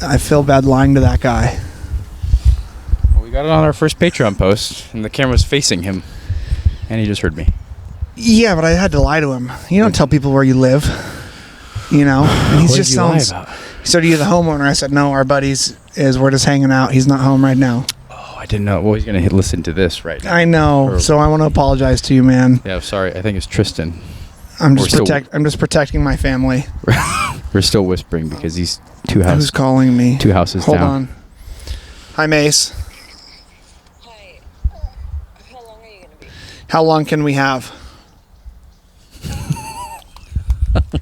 I feel bad lying to that guy. Well, we got it on our first Patreon post, and the camera's facing him, and he just heard me. Yeah, but I had to lie to him. You don't tell people where you live, And he's just sounds. So do you, the homeowner? I said, no, our buddies we're just hanging out. He's not home right now. Oh, I didn't know. Well, he's gonna listen to this right now. I know. So I want to apologize to you, man. Yeah, sorry. I think it's Tristan. I'm just protecting my family. We're still whispering because he's two houses. Who's calling me? 2 houses Hold down. on. Hi, Mace. Hi. How long are you going to be? How long can we have?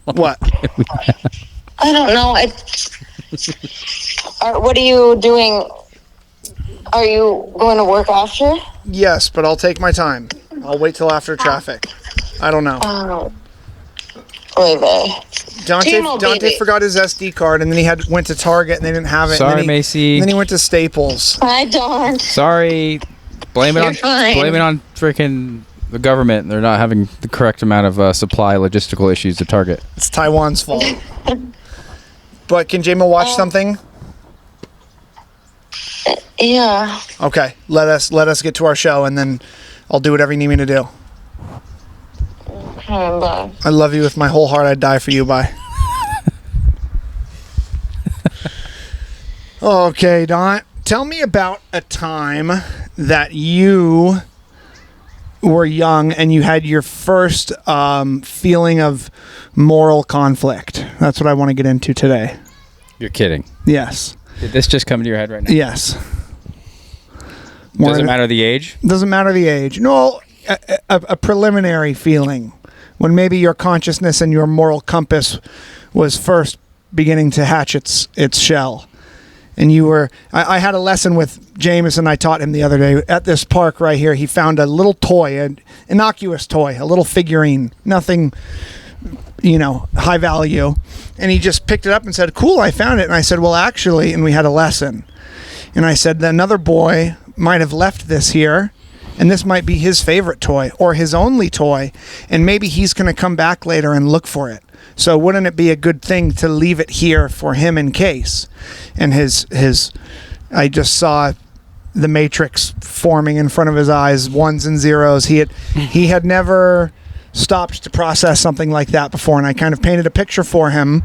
What? I don't know. What are you doing? Are you going to work after? Yes, but I'll take my time. I'll wait till after traffic. I don't know. Oy vey. Dante forgot his SD card, and then he went to Target, and they didn't have it. Sorry, Macy. And then he went to Staples. I don't. Sorry. Blame it on freaking the government. They're not having the correct amount of supply logistical issues to Target. It's Taiwan's fault. But can Jama watch something? Yeah. Okay. Let us get to our show, and then I'll do whatever you need me to do. Bye. I love you with my whole heart. I'd die for you. Bye. Okay, Don. Tell me about a time that you were young and you had your first feeling of moral conflict. That's what I want to get into today. You're kidding. Yes. Did this just come to your head right now? Yes. Doesn't matter the age? Doesn't matter the age. No, a preliminary feeling when maybe your consciousness and your moral compass was first beginning to hatch its shell. And you were, I had a lesson with Jameson. I taught him the other day at this park right here. He found a little toy, an innocuous toy, a little figurine, nothing, high value. And he just picked it up and said, cool, I found it. And I said, well, actually, and we had a lesson. And I said, another boy might have left this here, and this might be his favorite toy or his only toy. And maybe he's going to come back later and look for it. So wouldn't it be a good thing to leave it here for him in case? And I just saw the matrix forming in front of his eyes, ones and zeros. He had never stopped to process something like that before, and I kind of painted a picture for him,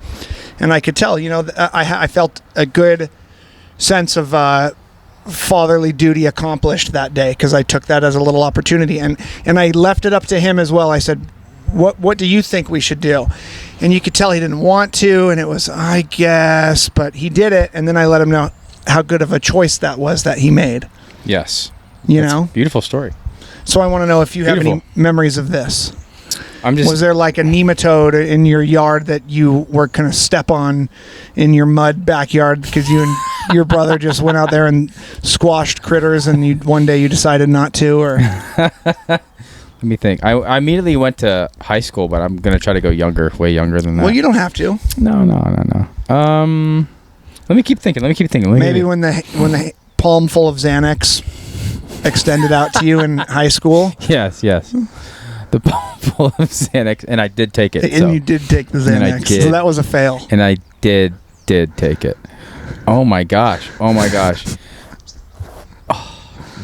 and I could tell, I felt a good sense of fatherly duty accomplished that day because I took that as a little opportunity, and I left it up to him as well. I said, what do you think we should do? And you could tell he didn't want to, and it was, I guess, but he did it, and then I let him know how good of a choice that was that he made. Yes. Beautiful story. So I want to know if you have any memories of this. Was there like a nematode in your yard that you were going to step on in your mud backyard because you and your brother just went out there and squashed critters, and one day you decided not to? Or let me think. I immediately went to high school, but I'm going to try to go younger, way younger than that. Well, you don't have to. No. Let me keep thinking. Maybe when the palm full of Xanax extended out to you in high school. Yes. The palm full of Xanax, and I did take it. And you did take the Xanax, so that was a fail. And I did take it. Oh my gosh. Oh,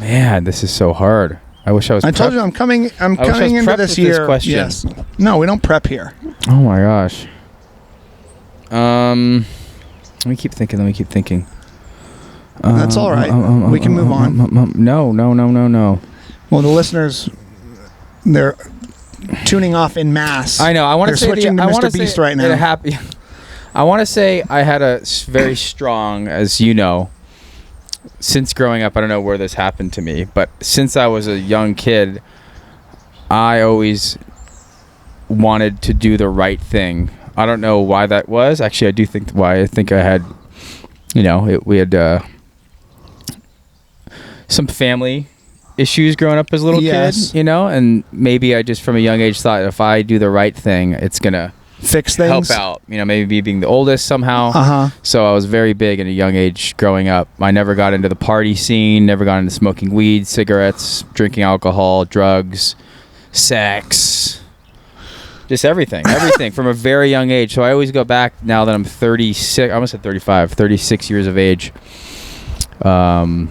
man, this is so hard. I wish I was. I told you I'm coming into this year. Yes. No, we don't prep here. Oh my gosh. Let me keep thinking. That's all right. We can move on. No. Well, the listeners, they're tuning off in mass. I know. I want to say switching to Mr. Beast right now. I want to say I had a very strong, as you know, since growing up. I don't know where this happened to me, but since I was a young kid, I always wanted to do the right thing. I don't know why that was. Actually, I do think why. I think I had, we had some family issues growing up as a little kid, and maybe I just from a young age thought if I do the right thing, it's going to fix things, help out, maybe being the oldest somehow. So I was very big at a young age growing up. I never got into the party scene, never got into smoking weed, cigarettes, drinking alcohol, drugs, sex. Just everything from a very young age. So I always go back now that I'm 36. I almost said 35. 36 years of age. I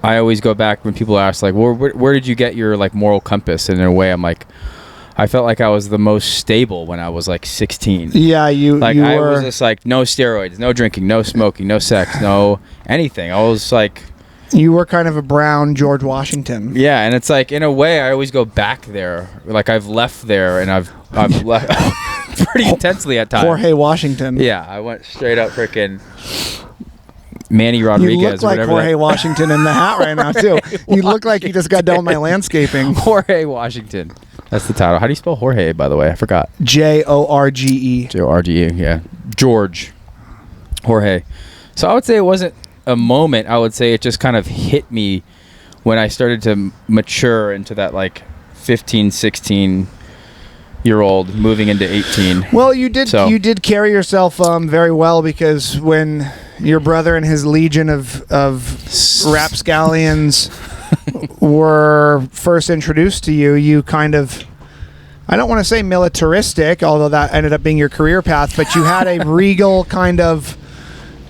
always go back when people ask, like, well, where did you get your like moral compass? And in a way, I'm like, I felt like I was the most stable when I was like 16. Yeah, I was just like, no steroids, no drinking, no smoking, no sex, no anything. I was like, you were kind of a brown George Washington. yeah, and it's like in a way I always go back there. Like I've left there and I've left pretty intensely at times. Jorge Washington. Yeah, I went straight up freaking Manny Rodriguez. You look like Jorge Washington in the hat right now too. You look like you just got done with my landscaping. Jorge Washington. That's the title. How do you spell Jorge, by the way? I forgot. Jorge. Jorge, yeah. George. Jorge. So I would say it wasn't a moment. I would say it just kind of hit me when I started to mature into that like 15, 16-year-old moving into 18. Well, you did carry yourself very well, because when your brother and his legion of rapscallions were first introduced to you, you kind of, I don't want to say militaristic, although that ended up being your career path, but you had a regal kind of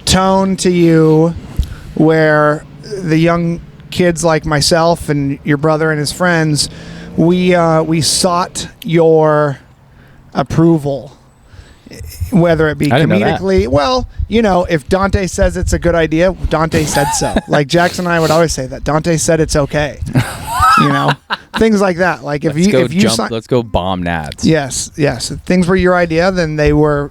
tone to you where the young kids like myself and your brother and his friends, we sought your approval, whether it be comedically. Well, you know, if Dante says it's a good idea, Dante said so. Like Jackson and I would always say that. Dante said it's okay. You know, things like that. Like if let's go bomb nads. Yes. If things were your idea, then they were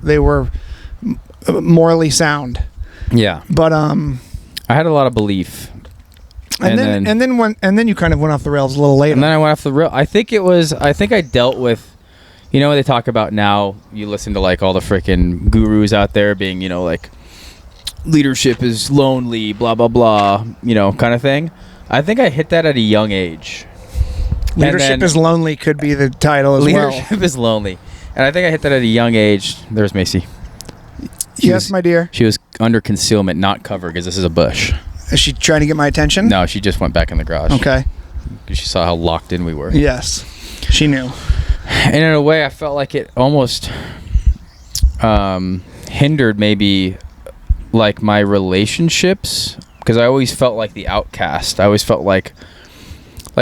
morally sound. Yeah. But I had a lot of belief. And then you kind of went off the rails a little later. And then I went off the rail. I think I dealt with, you know, what they talk about now, you listen to like all the freaking gurus out there being, you know, like leadership is lonely, blah, blah, blah, you know, kind of thing. I think I hit that at a young age. Leadership is lonely could be the title as well. Leadership is lonely. And I think I hit that at a young age. There's Macy. Yes, my dear. She was under concealment, not covered, because this is a bush. Is she trying to get my attention? No, she just went back in the garage. Okay. She saw how locked in we were. Yes. She knew. And in a way, I felt like it almost hindered maybe like my relationships, because I always felt like the outcast. I always felt like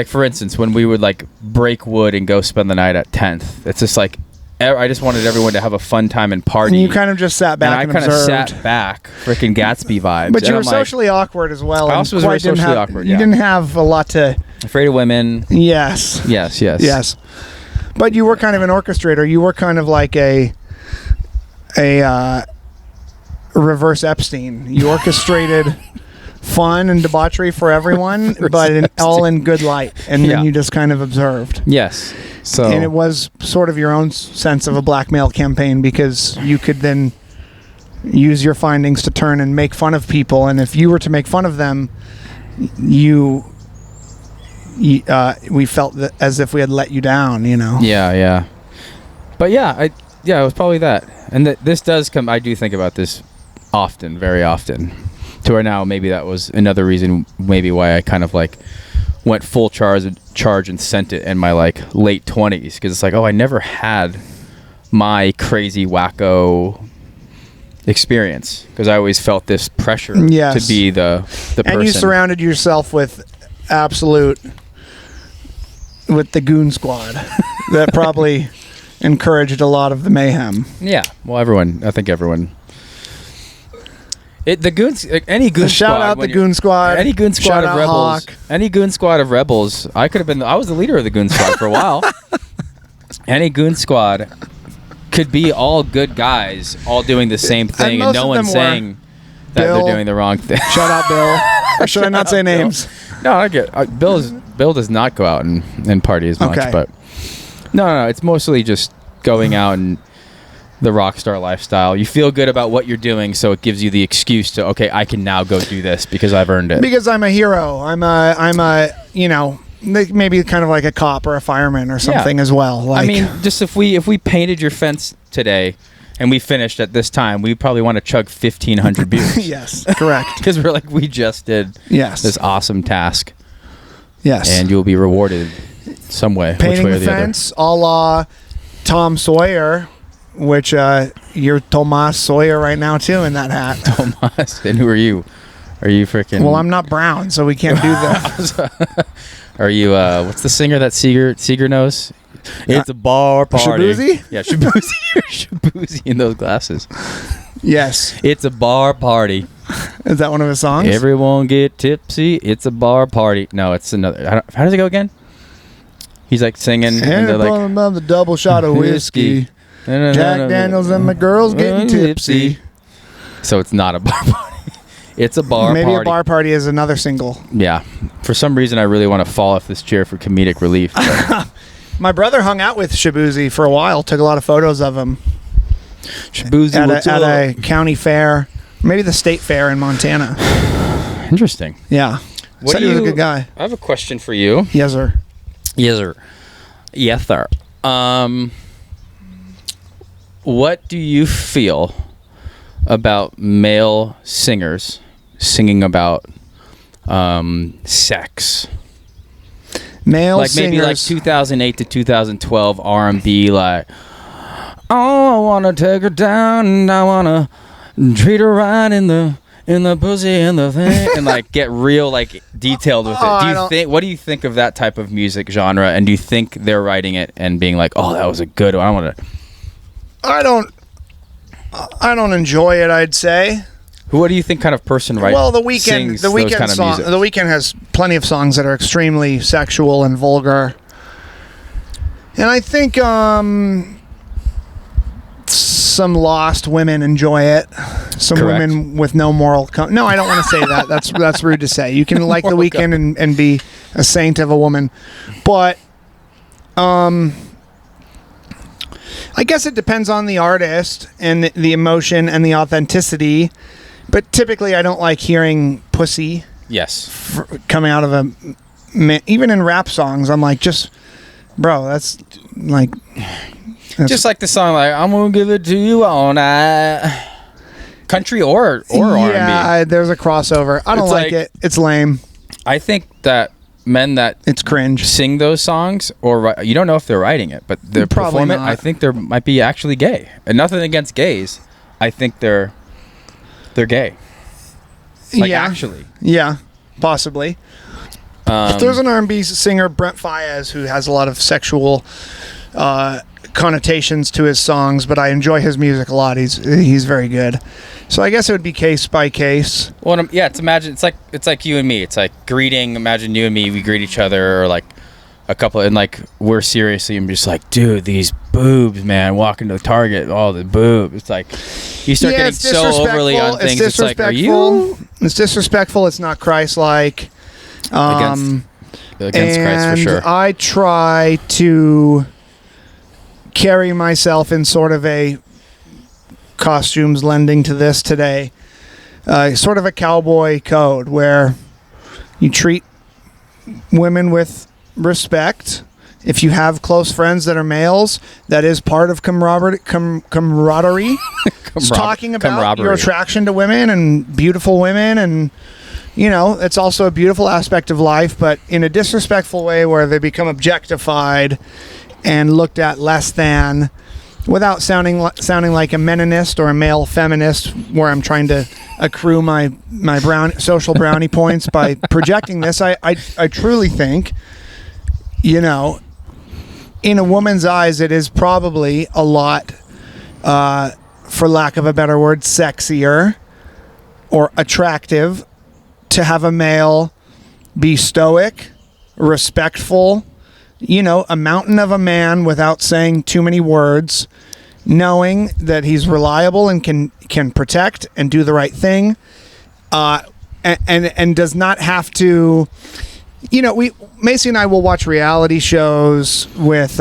for instance, when we would like break wood and go spend the night at 10th, it's just like, I just wanted everyone to have a fun time and party. And you kind of just sat back and observed. I kind of sat back, freaking Gatsby vibes. But you were socially awkward as well. I also was very socially awkward, You didn't have a lot to... Afraid of women. Yes. Yes. But you were kind of an orchestrator. You were kind of like a reverse Epstein. You orchestrated fun and debauchery for everyone, but all in good light. And then you just kind of observed. Yes. So, and it was sort of your own sense of a blackmail campaign, because you could then use your findings to turn and make fun of people. And if you were to make fun of them, we felt that as if we had let you down, you know? Yeah. But it was probably that. And this does come, I do think about this often, very often, to where now maybe that was another reason maybe why I kind of like went full charge and sent it in my like late 20s, because it's like, I never had my crazy wacko experience, because I always felt this pressure to be the person. And you surrounded yourself with the goon squad that probably encouraged a lot of the mayhem. Yeah, well, I think everyone. The goons, any goon squad. Shout out the goon squad. Any goon squad of rebels. Hawk. Any goon squad of rebels. I was the leader of the goon squad for a while. Any goon squad could be all good guys, all doing the same thing, and no one saying that they're doing the wrong thing. Shout out Bill. Or should I not say names? No, I get Bill does not go out and party as much, but no, it's mostly just going out and the rock star lifestyle. You feel good about what you're doing, so it gives you the excuse to, I can now go do this because I've earned it. Because I'm a hero. I'm a maybe kind of like a cop or a fireman or something as well. Like, I mean, just if we painted your fence today and we finished at this time, we probably want to chug 1,500 beers. Yes, correct. Because we're like, we just did this awesome task. Yes. And you'll be rewarded some way. Painting which way or the the fence, a la Tom Sawyer, which you're Tomas Sawyer right now too in that hat. Tomas, and who are you? Are you freaking? Well, I'm not brown, so we can't do that. Are you? What's the singer that Seeger knows? It's a bar party. Shabuzi? Yeah, Shabuzi. You're Shabuzi in those glasses. Yes. It's a bar party. Is that one of his songs? Everyone get tipsy. It's a bar party. No, it's another. How does it go again? He's like singing. And they're like, another double shot of whiskey. Jack Daniels and my girls getting tipsy. So it's not a bar party. It's a bar party. Maybe a bar party is another single. Yeah. For some reason, I really want to fall off this chair for comedic relief. My brother hung out with Shabuzi for a while. Took a lot of photos of him. Shabuzi at a county fair, maybe the state fair in Montana. Interesting. Yeah. Said he was a good guy. I have a question for you. Yes, sir. Yes, sir. Yes, sir. What do you feel about male singers singing about sex? Male like singers. Maybe like 2008 to 2012 R&B, like, oh, I want to take her down and I want to treat her right in the pussy and the thing, and like get real like detailed with it. What do you think of that type of music genre, and do you think they're writing it and being like, oh, that was a good one? I don't enjoy it, I'd say. What do you think kind of person writes? Well, the Weeknd has plenty of songs that are extremely sexual and vulgar. And I think some lost women enjoy it. Some Correct. Women with no moral no, I don't want to say that. That's rude to say. You can like the Weeknd and be a saint of a woman. But I guess it depends on the artist and the emotion and the authenticity. But typically, I don't like hearing pussy. Yes. Coming out of even in rap songs, I'm like, bro, that's like. Just like the song, like, I'm gonna give it to you all night. Country or R&B. Yeah, there's a crossover. I don't like it. It's lame. I think that men that it's cringe sing those songs, or you don't know if they're writing it, but they're performing it. I think they might be actually gay, and nothing against gays. I think they're gay. Like, actually. Yeah, possibly. There's an R&B singer, Brent Faiyaz, who has a lot of sexual connotations to his songs, but I enjoy his music a lot. He's very good. So I guess it would be case by case. Well, yeah, it's like you and me. It's like greeting. Imagine you and me, we greet each other, or like a couple, and like we're seriously, I'm just like, dude, these boobs, man, walking to the Target, all the boobs. It's like you start getting so overly on things. It's like, are you? It's disrespectful. It's not Christ-like. Against Christ for sure. I try to carry myself in sort of a costumes lending to this today, sort of a cowboy code where you treat women with respect. If you have close friends that are males, that is part of camaraderie. It's talking about your attraction to women and beautiful women, and it's also a beautiful aspect of life, but in a disrespectful way where they become objectified and looked at less than, without sounding like a meninist or a male feminist, where I'm trying to accrue my social brownie points by projecting this. I truly think, in a woman's eyes, it is probably a lot, for lack of a better word, sexier or attractive to have a male be stoic, respectful, a mountain of a man without saying too many words, knowing that he's reliable and can protect and do the right thing, and does not have to. Macy and I will watch reality shows with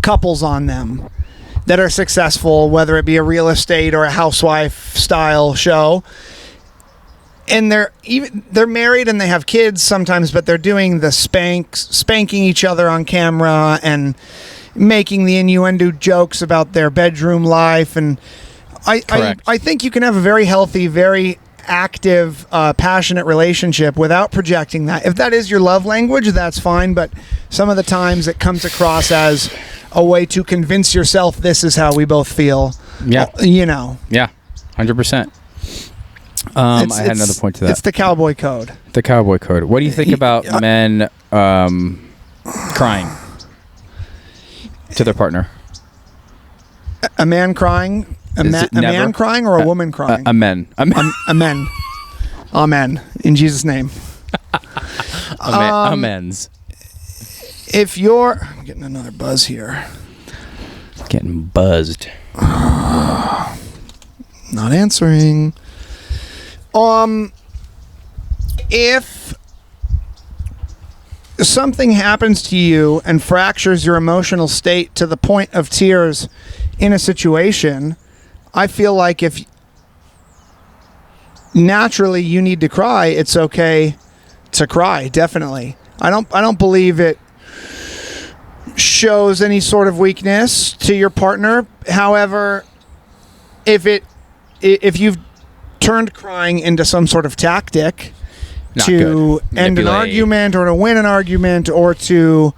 couples on them that are successful, whether it be a real estate or a housewife style show. And they're married and they have kids sometimes, but they're doing the spanking each other on camera and making the innuendo jokes about their bedroom life. And I think you can have a very healthy, very active, passionate relationship without projecting that. If that is your love language, that's fine. But some of the times it comes across as a way to convince yourself this is how we both feel. Yeah. You know. Yeah. 100%. I had another point to that. It's the cowboy code. The cowboy code. What do you think about men crying to their partner? A man crying? A man crying or a woman crying? A men. Amen. Amen. In Jesus' name. Amens. If you're... I'm getting another buzz here. Getting buzzed. Not answering. If something happens to you and fractures your emotional state to the point of tears in a situation, I feel like if naturally you need to cry, it's okay to cry. Definitely. I don't believe it shows any sort of weakness to your partner. However, if you've turned crying into some sort of tactic to end an argument or to win an argument or to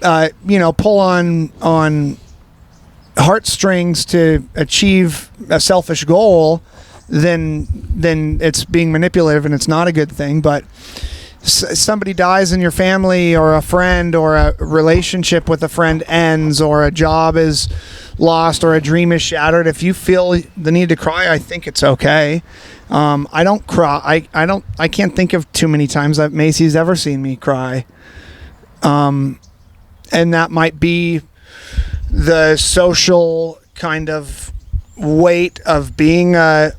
pull on heartstrings to achieve a selfish goal, then it's being manipulative and it's not a good thing. But somebody dies in your family, or a friend, or a relationship with a friend ends, or a job is lost, or a dream is shattered, if you feel the need to cry, I think it's okay. I don't cry. I can't think of too many times that Macy's ever seen me cry. And that might be the social kind of weight of being a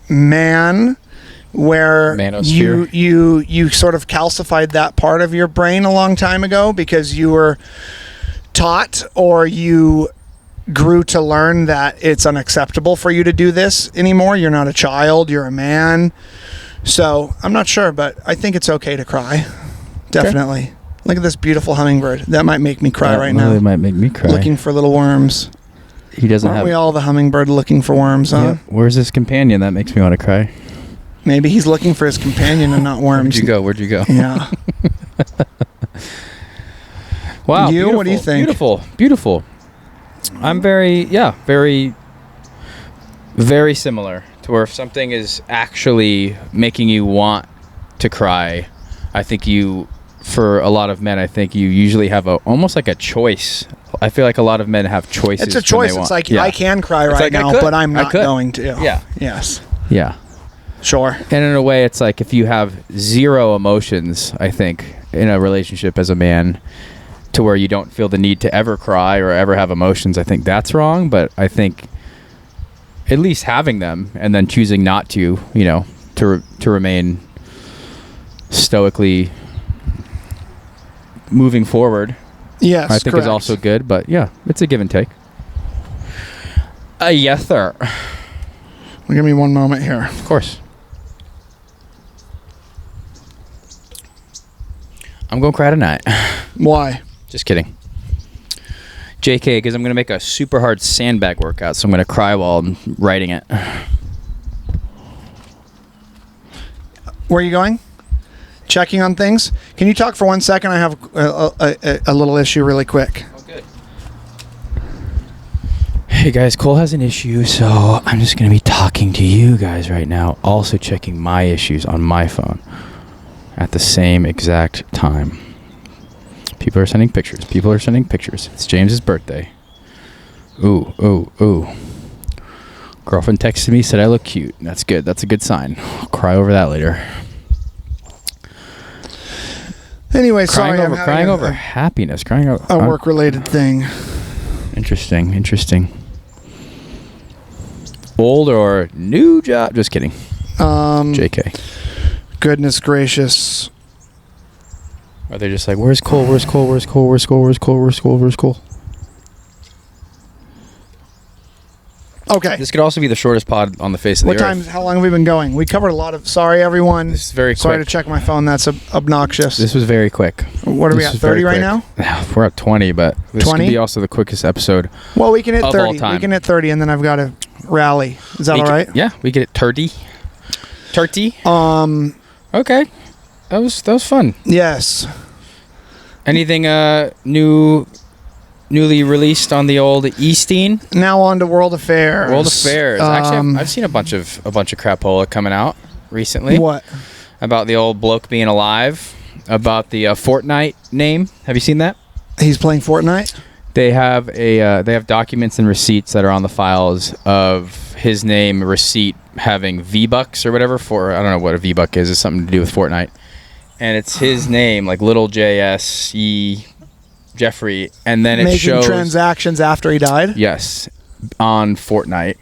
man, where you sort of calcified that part of your brain a long time ago because you were taught, or you grew to learn that it's unacceptable for you to do this anymore. You're not a child, you're a man. So I'm not sure, but I think it's okay to cry. Definitely. Okay. Look at this beautiful hummingbird. That might make me cry right now. It might make me cry. Looking for little worms. He doesn't Aren't we all the hummingbird looking for worms, huh? Yeah. Where's his companion? That makes me want to cry. Maybe he's looking for his companion and not worms. Where'd you go? Yeah. Wow. What do you think? Beautiful. I'm very, very similar to where if something is actually making you want to cry, I think for a lot of men, I think you usually have almost like a choice. I feel like a lot of men have choices. It's a choice. It's like, I can cry right now, but I'm not going to. Yeah. Yes. Yeah. Sure. And in a way, it's like if you have zero emotions, I think, in a relationship as a man, to where you don't feel the need to ever cry or ever have emotions, I think that's wrong. But I think at least having them and then choosing not to, to remain stoically moving forward, yes, I think correct. is also good. But yeah, it's a give and take. Yes, sir. Give me one moment here. Of course. I'm going to cry tonight. Why? Just kidding. JK, because I'm going to make a super hard sandbag workout, so I'm going to cry while I'm writing it. Where are you going? Checking on things? Can you talk for 1 second? I have a little issue really quick. Oh, good. Hey, guys, Cole has an issue, so I'm just going to be talking to you guys right now, also checking my issues on my phone at the same exact time. People are sending pictures. It's James's birthday. Ooh. Girlfriend texted me, said I look cute. That's good. That's a good sign. I'll cry over that later. Anyway, crying over happiness. Crying over a work-related thing. Interesting. Old or new job? Just kidding. JK. Goodness gracious. Are they just like, where's Cole? Okay. This could also be the shortest pod on the face of the earth. How long have we been going? We covered a lot of... Sorry, everyone. This is very quick. Sorry to check my phone. That's obnoxious. This was very quick. What are we at, 30 right now? We're at 20, but this 20? could be also the quickest episode. Well, we can hit 30. All time. We can hit 30, and then I've got to rally. Is that all right? Yeah, we get it 30. Turkey. Okay, that was fun. Yes. Anything newly released on the old Easteen? Now on to World Affairs. World Affairs. Actually, I've seen a bunch of crapola coming out recently. What? About the old bloke being alive. About the Fortnite name. Have you seen that? He's playing Fortnite? They have documents and receipts that are on the files of his name, receipt having V-Bucks or whatever for, I don't know what a V-Buck is. It's something to do with Fortnite. And it's his name, like little J-S-E Jeffrey. And then it shows... Making transactions after he died? Yes. On Fortnite.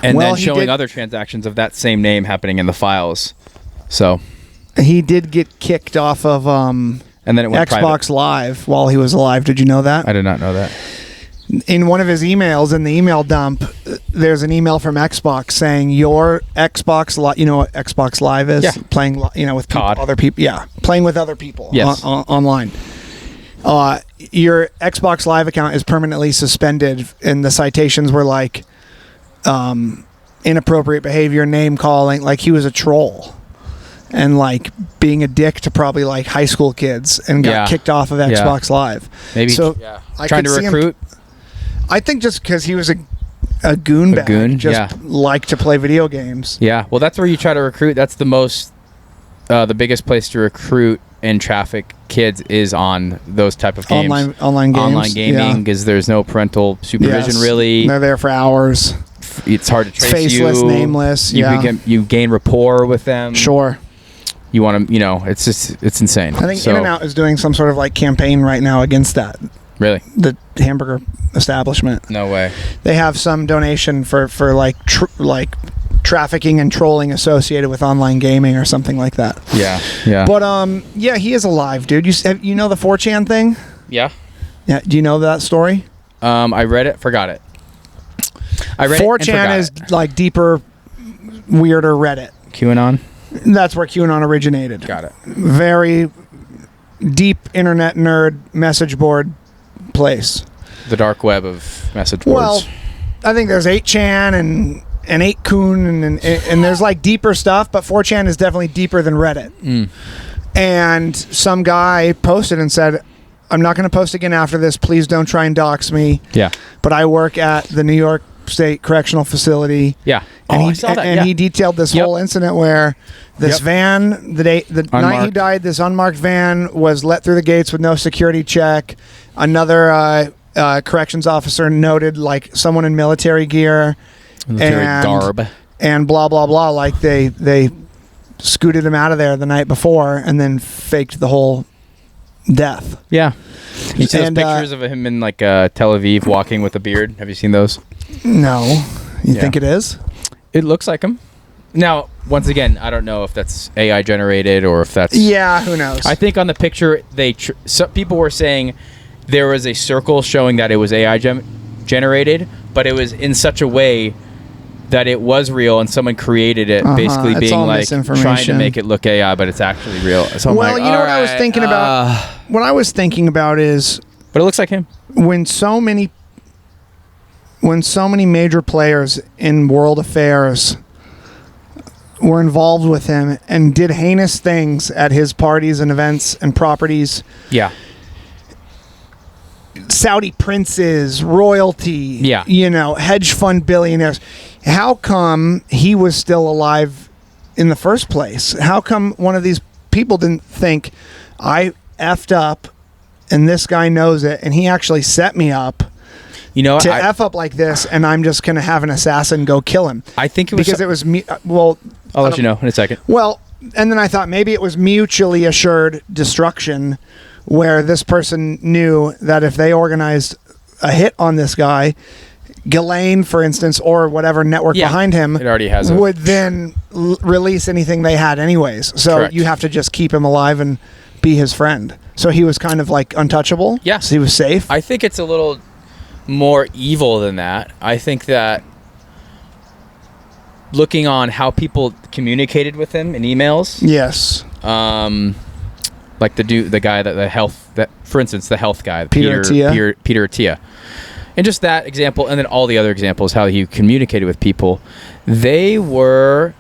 And then showing other transactions of that same name happening in the files. So... He did get kicked off of... And then it went Xbox private. Live while he was alive. Did you know that? I did not know that. In one of his emails, in the email dump, there's an email from Xbox saying your Xbox Live, you know what Xbox Live is? Yeah. Playing, with people, COD. other people. Yeah, playing with other people Yes. online. Your Xbox Live account is permanently suspended, and the citations were like inappropriate behavior, name calling, like he was a troll. And like being a dick to probably like high school kids and got kicked off of Xbox Live. Maybe so. I trying to recruit. I think just because he was a goon bag, liked to play video games. Yeah, well, that's where you try to recruit. That's the biggest place to recruit and traffic kids is on those type of games. Online games. Online gaming because there's no parental supervision really. They're there for hours. It's hard to trace Faceless, nameless. You gain rapport with them. Sure. You want to, it's insane. I think In-N-Out is doing some sort of like campaign right now against that. Really? The hamburger establishment. No way. They have some donation for like trafficking and trolling associated with online gaming or something like that. Yeah. But he is alive, dude. You know the 4chan thing? Yeah. Yeah. Do you know that story? I read it, forgot it. I read 4chan is like deeper, weirder Reddit. QAnon. That's where QAnon originated. Got it. Very deep internet nerd message board place. The dark web of message boards. Well, I think there's 8chan and 8kun and there's like deeper stuff, but 4chan is definitely deeper than Reddit. And some guy posted and said, I'm not going to post again after this. Please don't try and dox me. Yeah. But I work at the New York State Correctional Facility. Yeah. And I saw that. And he detailed this whole incident where this van, the night he died, this unmarked van was let through the gates with no security check. Another corrections officer noted like someone in military gear. Military garb. And blah, blah, blah. Like they scooted him out of there the night before and then faked the whole death. Yeah. You see those pictures of him in like Tel Aviv walking with a beard? Have you seen those? No. You think it is? It looks like him. Now, once again, I don't know if that's AI generated or if that's... Yeah, who knows? I think on the picture, some people were saying there was a circle showing that it was AI generated, but it was in such a way that it was real and someone created it, basically it's being like trying to make it look AI, but it's actually real. So I'm like, you know what I was thinking about? What I was thinking about is... But it looks like him. When so many major players in world affairs were involved with him and did heinous things at his parties and events and properties. Yeah. Saudi princes, royalty, hedge fund billionaires. How come he was still alive in the first place? How come one of these people didn't think, I effed up and this guy knows it and he actually set me up to F up like this and I'm just going to have an assassin go kill him? I think it was... Because it was... I'll let you know in a second. Well, and then I thought maybe it was mutually assured destruction where this person knew that if they organized a hit on this guy, Ghislaine, for instance, or whatever network behind him it already has would then release anything they had anyways. So Correct. You have to just keep him alive and be his friend. So he was kind of like untouchable? Yeah. So he was safe? I think it's a little more evil than that. I think that looking on how people communicated with him in emails. Yes. Like the guy for instance, the health guy, Peter Attia. And just that example, and then all the other examples, how he communicated with people, they were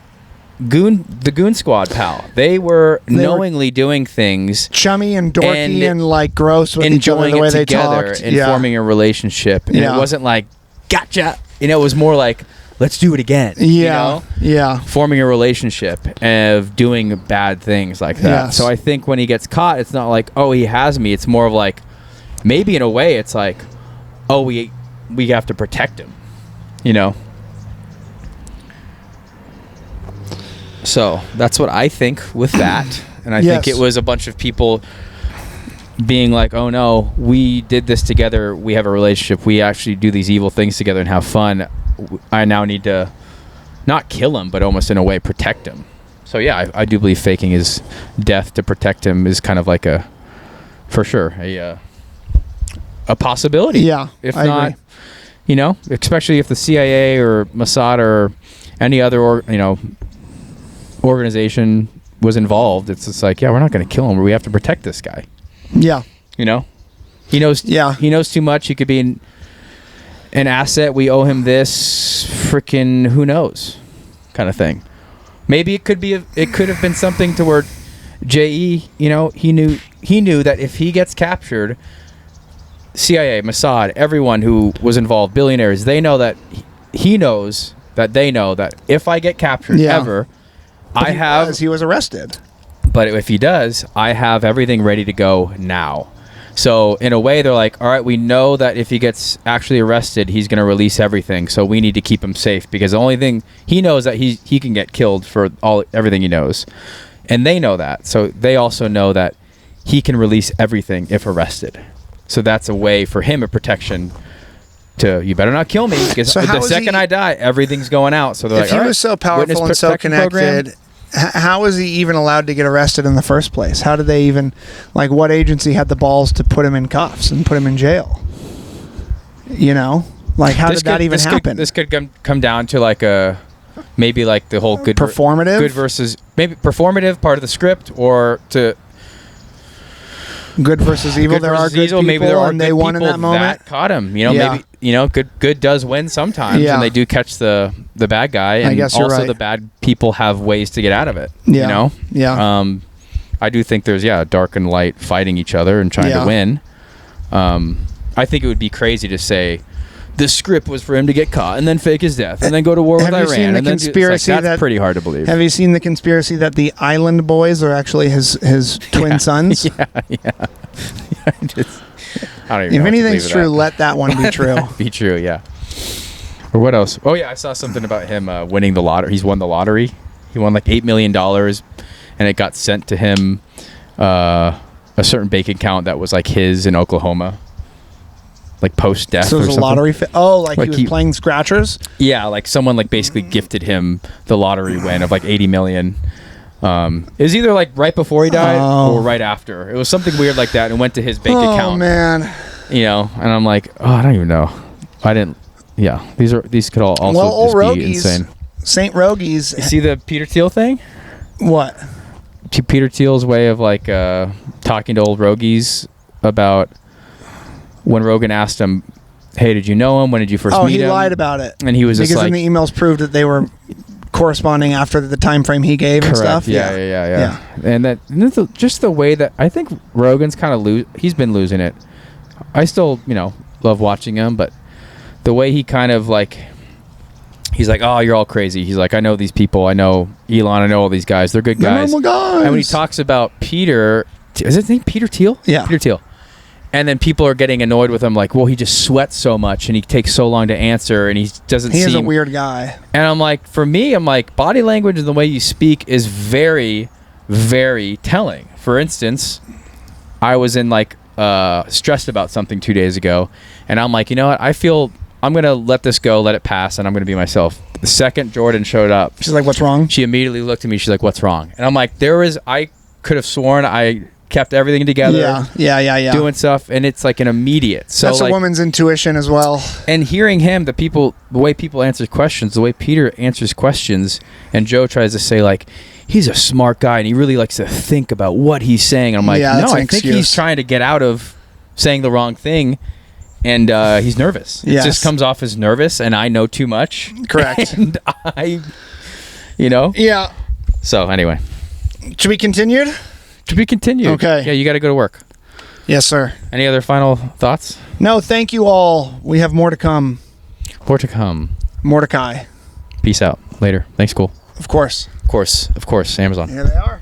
the goon squad, pal. They were knowingly doing things, chummy and dorky and like gross with each other, enjoying the way it they together talked, and forming a relationship. And Yeah. it wasn't like gotcha. It was more like let's do it again. Yeah, you know? yeah. Forming a relationship of doing bad things like that. Yes. So I think when he gets caught, it's not like, oh, he has me. It's more of like, maybe in a way, it's like, oh, we have to protect him, you know? So that's what I think with that. And I think it was a bunch of people being like, oh no, we did this together. We have a relationship. We actually do these evil things together and have fun. I now need to not kill him, but almost in a way protect him. So yeah, I do believe faking his death to protect him is kind of like a possibility. Yeah, if I not, agree. you know, especially if the CIA or Mossad or any other organization was involved, it's just like, yeah, we're not going to kill him. We have to protect this guy. Yeah, you know, he knows. Yeah, he knows too much. He could be an asset. We owe him this. Freaking who knows, kind of thing. Maybe it could have been something to where JE, you know, he knew that if he gets captured, CIA, Mossad, everyone who was involved, billionaires, they know that he knows that they know that if I get captured ever, he was arrested. But if he does, I have everything ready to go now. So in a way, they're like, all right, we know that if he gets actually arrested, he's going to release everything. So we need to keep him safe because the only thing he knows that he can get killed for everything he knows. And they know that. So they also know that he can release everything if arrested. So that's a way for him of protection to, you better not kill me because the second I die, everything's going out. So they're like, if he was so powerful and so connected, how was he even allowed to get arrested in the first place? How did they even, like, what agency had the balls to put him in cuffs and put him in jail? You know, like, how did that even happen? This could come down to like maybe like the whole good versus maybe performative part of the script, or to good versus evil. There are good people, maybe there are and good they won in that moment. That caught him. You know, maybe good does win sometimes, and they do catch the bad guy. And I guess you're right. The bad people have ways to get out of it. Yeah. You know. Yeah. I do think there's dark and light fighting each other and trying to win. I think it would be crazy to say the script was for him to get caught and then fake his death and then go to war with Iran. Have you seen the conspiracy that's pretty hard to believe. Have you seen the conspiracy that the Island Boys are actually his twin sons? Yeah. I don't even know. If anything's true, let that one be true. Be true, yeah. Or what else? Oh yeah, I saw something about him winning the lottery. He's won the lottery. He won like $8 million, and it got sent to him a certain bank account that was like his in Oklahoma. Like post-death. So it was a lottery. He was playing scratchers. Yeah, like someone like basically gifted him the lottery win of like 80 million. It was either like right before he died or right after. It was something weird like that, and went to his bank account. Oh man. You know, and I'm like, I don't even know. I didn't. Yeah, these could all also just be insane. St. Rogies. You see the Peter Thiel thing? What? Peter Thiel's way of like talking to old Rogies about. When Rogan asked him, hey, did you know him? When did you first meet him? Oh, he lied about it. And he was just like... Because then the emails proved that they were corresponding after the time frame he gave and stuff. Yeah. And just the way that... I think Rogan's kind of... He's been losing it. I still, love watching him, but the way he kind of like... He's like, oh, you're all crazy. He's like, I know these people. I know Elon. I know all these guys. They're good guys. They're normal guys. And when he talks about Peter... Is his name Peter Thiel? Yeah. Peter Thiel. And then people are getting annoyed with him, like, well, he just sweats so much and he takes so long to answer and he doesn't seem... He's a weird guy. And I'm like, for me, body language and the way you speak is very, very telling. For instance, I was stressed about something 2 days ago, and I'm like, you know what? I feel I'm going to let this go, let it pass, and I'm going to be myself. The second Jordan showed up... She's like, what's wrong? She immediately looked at me. She's like, what's wrong? And I'm like, I could have sworn I... kept everything together. Yeah. Doing stuff, and it's like an immediate. So that's a woman's intuition as well. And hearing him, the way people answer questions, the way Peter answers questions, and Joe tries to say like he's a smart guy and he really likes to think about what he's saying. And I'm like, no, I think he's trying to get out of saying the wrong thing, and he's nervous. It just comes off as nervous, and I know too much. Correct. And Yeah. So anyway, To be continued? to be continued. Okay. Yeah, you got to go to work. Yes, sir. Any other final thoughts? No, thank you all. We have more to come. More to come. Mordecai. Peace out. Later. Thanks, cool. Of course. Of course. Amazon. Here they are.